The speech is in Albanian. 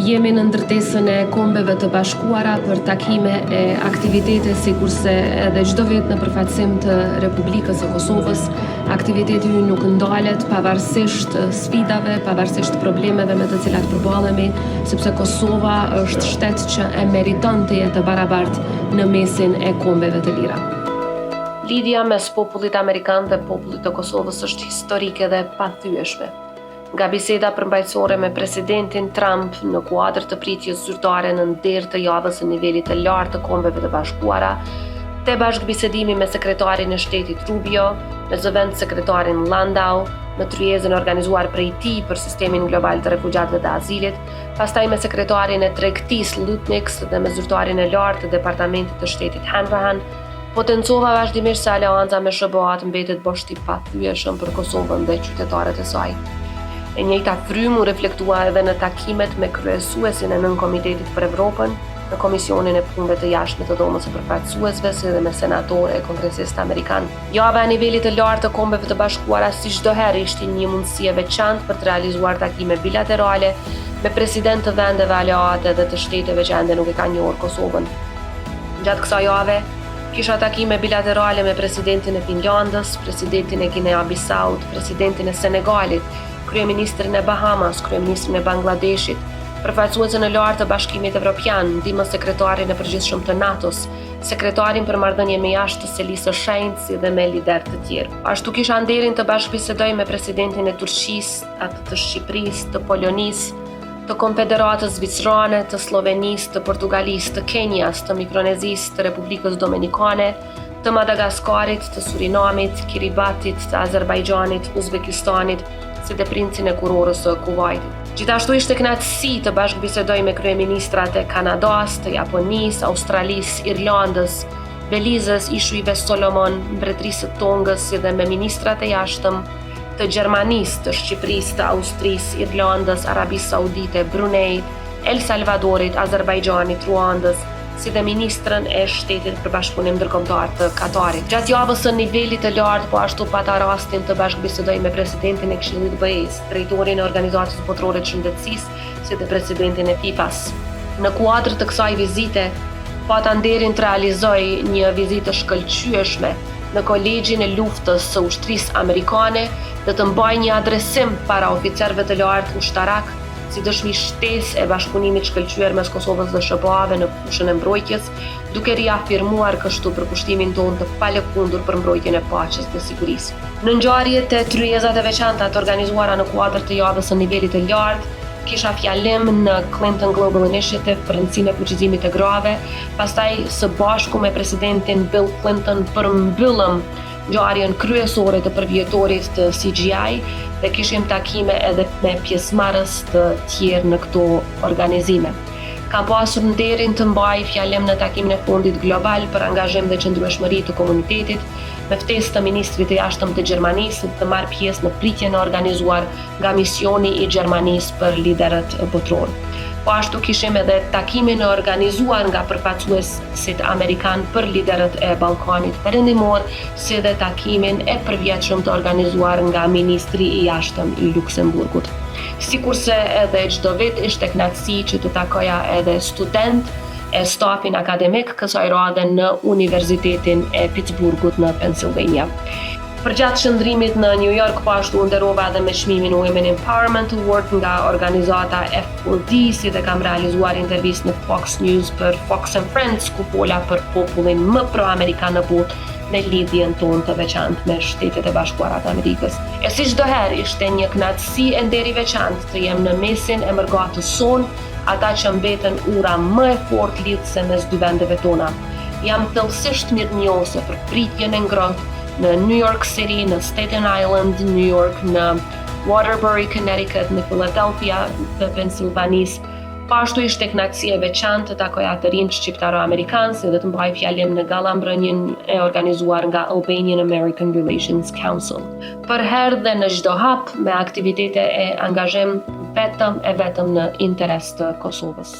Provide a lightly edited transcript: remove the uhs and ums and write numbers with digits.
Jemi në ndërtesën e Kombeve të Bashkuara për takime e aktivitete sikurse edhe çdo vit në përfaqësim të Republikës së Kosovës. Aktiviteti ynë nuk ndalet pavarësisht sfidave, pavarësisht problemeve me të cilat përballemi, sepse Kosova është shtet që e meriton të jetë barabartë në mesin e kombeve të lira. Lidhja mes popullit amerikan dhe popullit të Kosovës është historike dhe pathyeshme. Nga biseda përmbajtësore me presidentin Trump në kuadër të pritjes zyrtare në nder të javës së nivelit të lartë të Kombeve të Bashkuara, te bashkëbisedimi me sekretarin e shtetit Rubio, me zëvend sekretarin Landau, në tryezën organizuar prej tij për sistemin global të refugjatëve dhe azilit, pastaj me sekretarin e tregtisë Lutniks dhe me zyrtarin e lartë të departamentit të shtetit Hanrahan, potencova vazhdimisht se aleanca me SBA mbetet boshti pathyeshëm për Kosovën dhe qytetarët e saj. E njëjta frymë u reflektua edhe në takimet me kryesuesin e Nën-Komitetit për Evropën, në Komisionin e Punëve të Jashtme të Dhomës së Përfaqësuesve, si dhe me senatorë e kongresistë amerikan. Java e nivelit të lartë të Kombeve të Bashkuara si çdo herë ishte një mundësi e veçantë për të realizuar takime bilaterale me presidentë të vendeve aleate dhe të shteteve që ende nuk e kanë njohur Kosovën. Gjatë kësaj jave kisha takime bilaterale me presidentin e Finlandës, presidentin e Guinea-Bissaut, presidentin e Senegalit, kryeministrin e Bahamas, kryeministrin e Bangladeshit, përfaqësuesen e lartë të Bashkimit Evropian, ndihmës sekretarin e përgjithshëm të NATO-s, sekretarin për marrëdhënie me jashtë të Selisë së Shenjtë, si dhe me liderë të tjerë. Ashtu kisha nderin të bashkëbisedoj me presidentin e Turqisë, atë të Shqipërisë, të Polonisë, të Konfederatës Zvicrane, të Slovenisë, të Portugalisë, të Kenjas, të Mikronezisë, të Republikës Dominikane, të Madagaskarit, të Surinamit, Kiribatit, të Azerbajxhanit, Uzbekistanit, si dhe princin e kurorës së Kuvajtit. Gjithashtu ishte kënaqësi të bashkëbisedoj me kryeministrat e Kanadas, të Japonisë, Australisë, Irlandës, Belizës, Ishujve Solomon, Mbretërisë së Tongës, si dhe me ministrat e jashtëm të Gjermanisë, të Shqipërisë, të Austrisë, Irlandës, Arabisë Saudite, Bruneit, El Salvadorit, Azerbajxhanit, Ruandës, si dhe ministrën e shtetit për bashkëpunim ndërkombëtar të Katarit. Gjatë javës së nivelit të lartë, po ashtu pata rastin të bashkëbisedoj me presidentin e Këshillit të BE-s, drejtorin e Organizatës Botërore të Shëndetësisë, si dhe presidentin e FIFA-s. Në kuadër të kësaj vizite, pata nderin të realizoj një vizitë shkëlqyeshme në Kolegjin e Luftës së Ushtrisë Amerikane dhe të mbaj një adresim para oficerëve të lartë ushtarak si dëshmi shtesë e bashkëpunimit shkëlqyer mes Kosovës dhe SBA-ve në fushën e mbrojtjes, duke riafirmuar kështu përkushtimin tonë të palëkundur për mbrojtjen e paqes dhe sigurisë. Në ngjarje të tryezat e veçanta të organizuara në kuadër të javës së nivelit të lartë, kisha fjalim në Clinton Global Initiative për rëndësinë e fuqizimit të grave, pastaj së bashku me presidentin Bill Clinton përmbyllëm ngjarjen kryesore të përvjetorit të CGI dhe kishim takime edhe me pjesëmarrës të tjerë në këto organizime. Kam pasur nderin të mbaj fjalim në takimin e Fondit Global për angazhim dhe qëndrueshmëri të komunitetit, me ftesë të ministrit të jashtëm të Gjermanisë të marrë pjesë në pritjen e organizuar nga misioni i Gjermanisë për liderët botëror. Po ashtu kishim edhe takimin e organizuar nga përfaqësuesit amerikan për liderët e Ballkanit Perëndimor, si dhe takimin e përvjetshëm të organizuar nga Ministri i Jashtëm i Luksemburgut. Sikurse edhe çdo vit ishte kënaqësi që të takoja edhe student e stafin akademik kësaj radhe në Universitetin e Pittsburghut në Pennsylvania. Përgjatë shëndrimit në New York, po ashtu nderova edhe me çmimin Women Empowerment Award nga organizata F4D, si dhe kam realizuar intervistë në Fox News për Fox and Friends, ku fola për popullin më pro-amerikan në botë në lidhjen tonë të veçantë me Shtetet e Bashkuara të Amerikës. E si çdo herë ishte një kënaqësi e nderi veçantë të jem në mesin e mërgatës sonë, ata që mbeten ura më e fortë lidhëse mes dy vendeve tona. Jam thellësisht mirënjohëse për pritjen e ngrohtë në New York City, në Staten Island, New York, në Waterbury, Connecticut, në Philadelphia të Pennsylvanisë. Po ashtu ishte kënaqësi e veçantë të takoja të rinj shqiptaro-amerikanë, si dhe të mbaj fjalim në gallambrënien e organizuar nga Albanian American Relations Council. Për herë dhe në çdo hap me aktivitete e angazhim vetëm në interes të Kosovës.